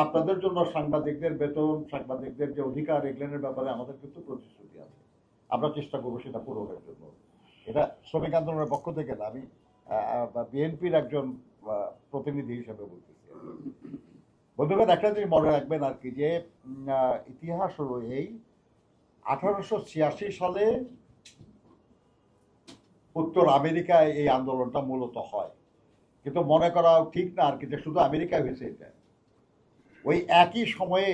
আপনাদের জন্য সাংবাদিকদের বেতন, সাংবাদিকদের যে অধিকার এগুলোর ব্যাপারে আমাদের কিন্তু প্রতিশ্রুতি আছে। আমরা চেষ্টা করবো সেটা পূরণের জন্য। এটা শ্রমিক আন্দোলনের পক্ষ থেকে না, আমি বিএনপির একজন প্রতিনিধি হিসেবে বলতেছি। বন্ধুগণ, একটা জিনিস মনে রাখবেন আর কি, যে ইতিহাস হলো এই 1886 সালে উত্তর আমেরিকায় এই আন্দোলনটা মূলত হয়, কিন্তু মনে করা ঠিক না আর কি যে শুধু আমেরিকায় হয়েছে এটা। ওই একই সময়ে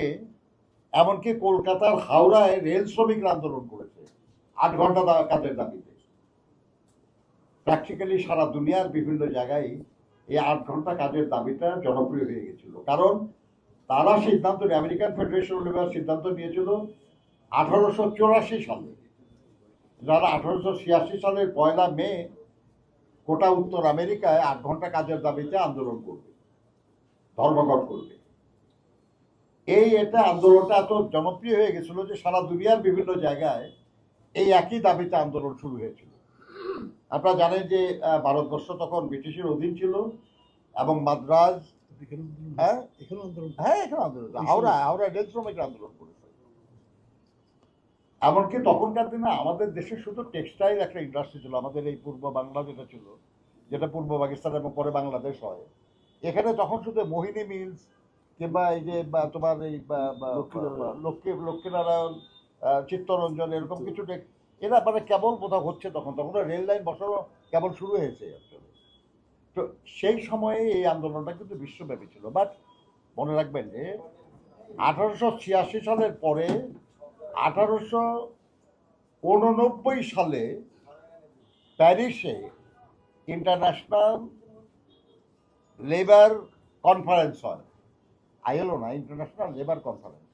এমনকি কলকাতার হাওড়ায় রেল শ্রমিকরা আন্দোলন করেছে 8 ঘন্টা কাজের দাবিতে। প্র্যাকটিক্যালি সারা দুনিয়ার বিভিন্ন জায়গায় এই 8 ঘন্টা কাজের দাবিটা জনপ্রিয় হয়ে গেছিল, কারণ তারা সিদ্ধান্ত নিয়ে, আমেরিকান ফেডারেশন অফ লেবার সিদ্ধান্ত নিয়েছিল 1884 সালে, যারা 1886 সালের 1 মে গোটা উত্তর আমেরিকায় 8 ঘন্টা কাজের দাবিতে আন্দোলন করবে, ধর্মঘট করবে। এটা আন্দোলনটা এত জনপ্রিয় হয়ে গেছিল যে সারা দুনিয়ার বিভিন্ন জায়গায় এই একই দাবিতে আন্দোলন শুরু হয়েছিল। আপনারা জানেন যে ভারতবর্ষ তখন ব্রিটিশের অধীন ছিল এবং মাদ্রাজ, এখানে আন্দোলন, হাওড়া রেল শ্রমিকরা আন্দোলন করেছে। এমনকি তখনকার দিনে আমাদের দেশে শুধু টেক্সটাইল একটা ইন্ডাস্ট্রি ছিল, আমাদের এই পূর্ব বাংলা যেটা ছিল, যেটা পূর্ব পাকিস্তান এবং পরে বাংলাদেশ হয়, এখানে তখন শুধু মোহিনী মিলস কিংবা এই যে তোমার এই লক্ষ্মীনারায়ণ, চিত্তরঞ্জন, এরকম কিছু এরা মানে কেবল বোধহয় হচ্ছে, তখন রেল লাইন বসানো কেবল শুরু হয়েছে আসলে। তো সেই সময়ে এই আন্দোলনটা কিন্তু বিশ্বব্যাপী ছিল। বাট মনে রাখবেন যে 1886 সালের পরে 1889 সালে প্যারিসে ইন্টারন্যাশনাল লেবার কনফারেন্স হয়। আইএলও না, ইন্টারন্যাশনাল লেবার কনফারেন্স।